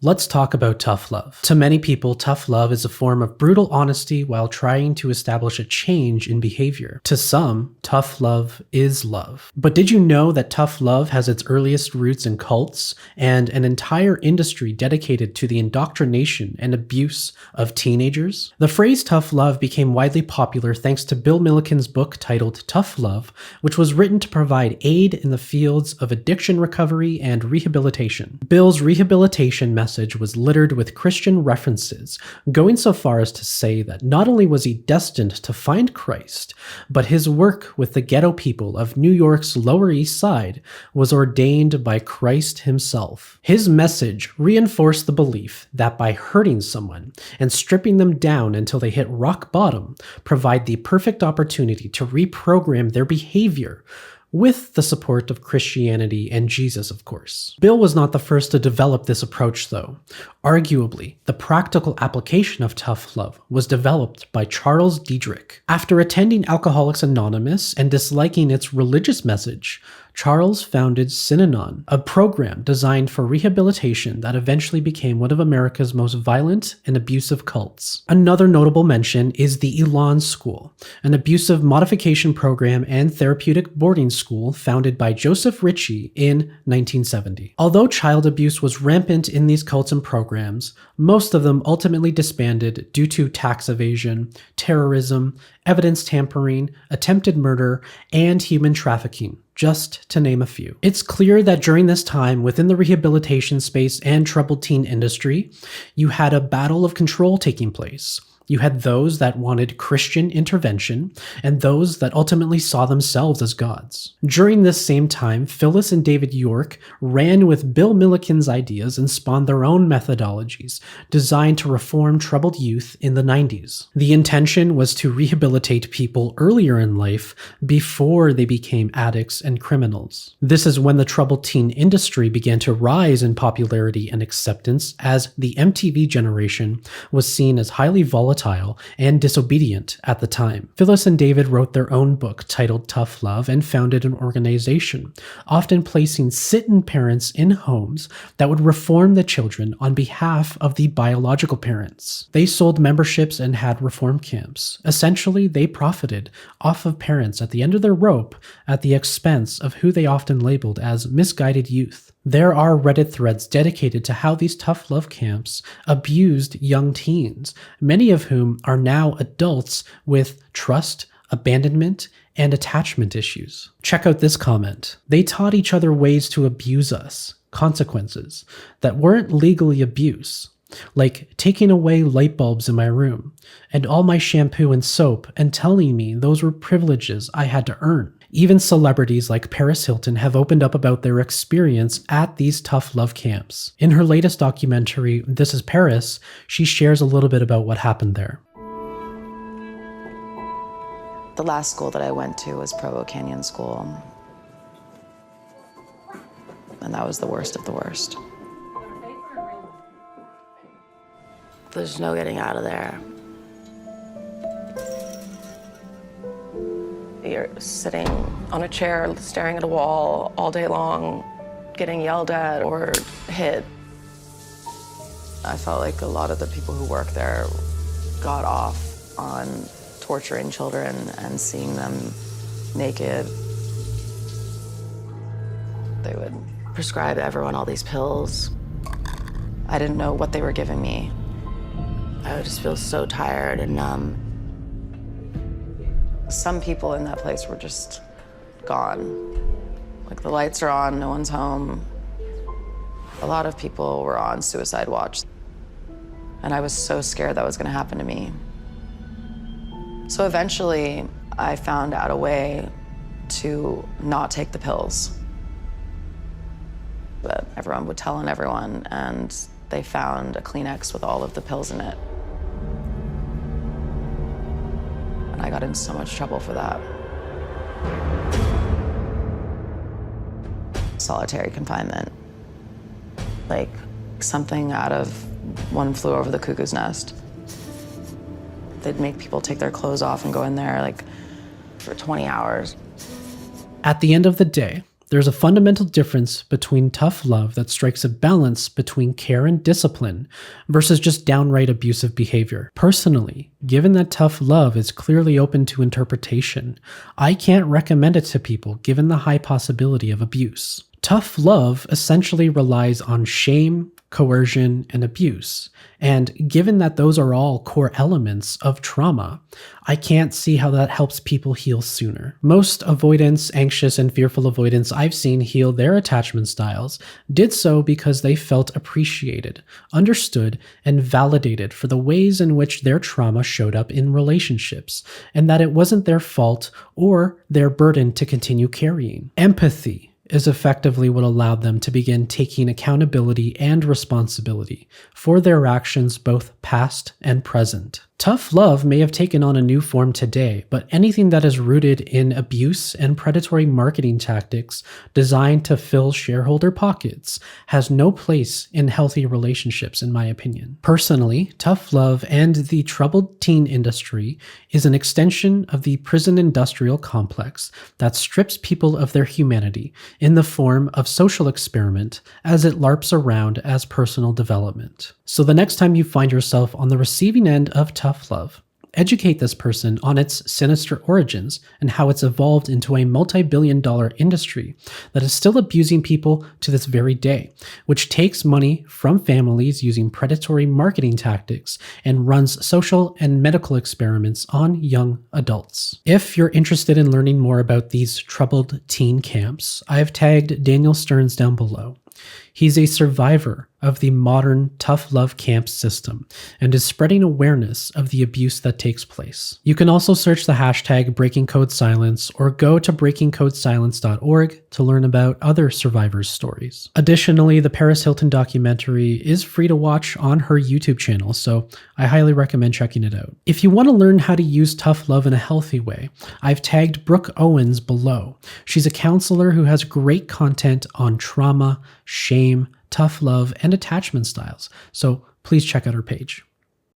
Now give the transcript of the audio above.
Let's talk about tough love. To many people, tough love is a form of brutal honesty while trying to establish a change in behavior. To some, tough love is love. But did you know that tough love has its earliest roots in cults and an entire industry dedicated to the indoctrination and abuse of teenagers? The phrase tough love became widely popular thanks to Bill Milliken's book titled Tough Love, which was written to provide aid in the fields of addiction recovery and rehabilitation. Bill's rehabilitation message was littered with Christian references, going so far as to say that not only was he destined to find Christ, but his work with the ghetto people of New York's Lower East Side was ordained by Christ himself. His message reinforced the belief that by hurting someone and stripping them down until they hit rock bottom, provide the perfect opportunity to reprogram their behavior, with the support of Christianity and Jesus, of course. Bill was not the first to develop this approach, though. Arguably, the practical application of tough love was developed by Charles Diedrich. After attending Alcoholics Anonymous and disliking its religious message, Charles founded Synanon, a program designed for rehabilitation that eventually became one of America's most violent and abusive cults. Another notable mention is the Elan School, an abusive modification program and therapeutic boarding school founded by Joseph Ritchie in 1970. Although child abuse was rampant in these cults and programs, most of them ultimately disbanded due to tax evasion, terrorism, evidence tampering, attempted murder, and human trafficking, just to name a few. It's clear that during this time within the rehabilitation space and troubled teen industry, you had a battle of control taking place. You had those that wanted Christian intervention and those that ultimately saw themselves as gods. During this same time, Phyllis and David York ran with Bill Milliken's ideas and spawned their own methodologies designed to reform troubled youth in the 90s. The intention was to rehabilitate people earlier in life before they became addicts and criminals. This is when the troubled teen industry began to rise in popularity and acceptance, as the MTV generation was seen as highly volatile and disobedient at the time. Phyllis and David wrote their own book titled Tough Love and founded an organization, often placing sit-in parents in homes that would reform the children on behalf of the biological parents. They sold memberships and had reform camps. Essentially, they profited off of parents at the end of their rope at the expense of who they often labeled as misguided youth. There are Reddit threads dedicated to how these tough love camps abused young teens, many of whom are now adults with trust, abandonment, and attachment issues. Check out this comment. They taught each other ways to abuse us, consequences that weren't legally abuse, like taking away light bulbs in my room and all my shampoo and soap and telling me those were privileges I had to earn. Even celebrities like Paris Hilton have opened up about their experience at these tough love camps. In her latest documentary, This Is Paris, she shares a little bit about what happened there. The last school that I went to was Provo Canyon School. And that was the worst of the worst. There's no getting out of there. You're sitting on a chair, staring at a wall all day long, getting yelled at or hit. I felt like a lot of the people who work there got off on torturing children and seeing them naked. They would prescribe everyone all these pills. I didn't know what they were giving me. I would just feel so tired and numb. Some people in that place were just gone. Like, the lights are on, no one's home. A lot of people were on suicide watch. And I was so scared that was gonna happen to me. So eventually, I found out a way to not take the pills. But everyone would tell on everyone, and they found a Kleenex with all of the pills in it. And I got in so much trouble for that. Solitary confinement. Like something out of One Flew Over the Cuckoo's Nest. They'd make people take their clothes off and go in there like for 20 hours. At the end of the day, There's a fundamental difference between tough love that strikes a balance between care and discipline versus just downright abusive behavior. Personally, given that tough love is clearly open to interpretation, I can't recommend it to people given the high possibility of abuse. Tough love essentially relies on shame, coercion, and abuse. And given that those are all core elements of trauma, I can't see how that helps people heal sooner. Most avoidance, anxious, and fearful avoidance I've seen heal their attachment styles did so because they felt appreciated, understood, and validated for the ways in which their trauma showed up in relationships, and that it wasn't their fault or their burden to continue carrying. Empathy is effectively what allowed them to begin taking accountability and responsibility for their actions, both past and present. Tough love may have taken on a new form today, but anything that is rooted in abuse and predatory marketing tactics designed to fill shareholder pockets has no place in healthy relationships, in my opinion. Personally, tough love and the troubled teen industry is an extension of the prison industrial complex that strips people of their humanity in the form of social experiment as it LARPs around as personal development. So the next time you find yourself on the receiving end of tough love, educate this person on its sinister origins and how it's evolved into a multi-billion-dollar industry that is still abusing people to this very day, which takes money from families using predatory marketing tactics and runs social and medical experiments on young adults. If you're interested in learning more about these troubled teen camps, I've tagged Daniel Stearns down below. He's a survivor of the modern tough love camp system and is spreading awareness of the abuse that takes place. You can also search the hashtag Breaking Code Silence or go to breakingcodesilence.org to learn about other survivors' stories. Additionally, the Paris Hilton documentary is free to watch on her YouTube channel, so I highly recommend checking it out. If you want to learn how to use tough love in a healthy way, I've tagged Brooke Owens below. She's a counselor who has great content on trauma, shame, tough love, and attachment styles, so please check out her page.